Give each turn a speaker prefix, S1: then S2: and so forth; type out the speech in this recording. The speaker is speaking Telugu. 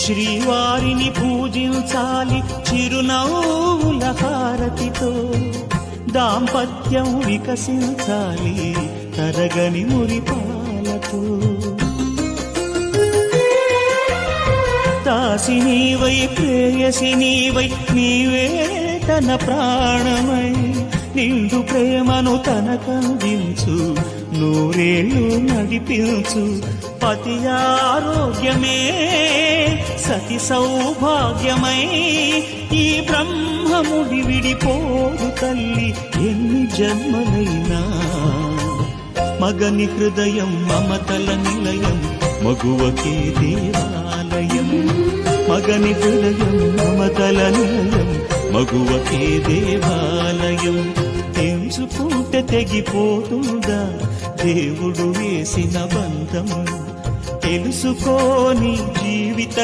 S1: శ్రీవారిని పూజించాలి చిరునవ్వుల హారతితో, దాంపత్యం వికసించాలి తరగని మురిపాలతో. దాసినీవై ప్రేయసినీవై నీవే తన ప్రాణమై, నిండు ప్రేమను తనకందించు, నూరేళ్ళు నడిపించు. పతి ఆరోగ్యమే సతి సౌభాగ్యమై, ఈ బ్రహ్మముడి విడిపోదు తల్లి ఎన్ని జన్మలైనా. మగని హృదయం మమతల నిలయం, మగువకే దేవాలయం. మగని హృదయం మమతల నిలయం, మగువకే దేవాలయం. తెంచుకుంటే తెగిపోతుందా దేవుడు వేసిన బంధం, తెలుసుకోని జీవిత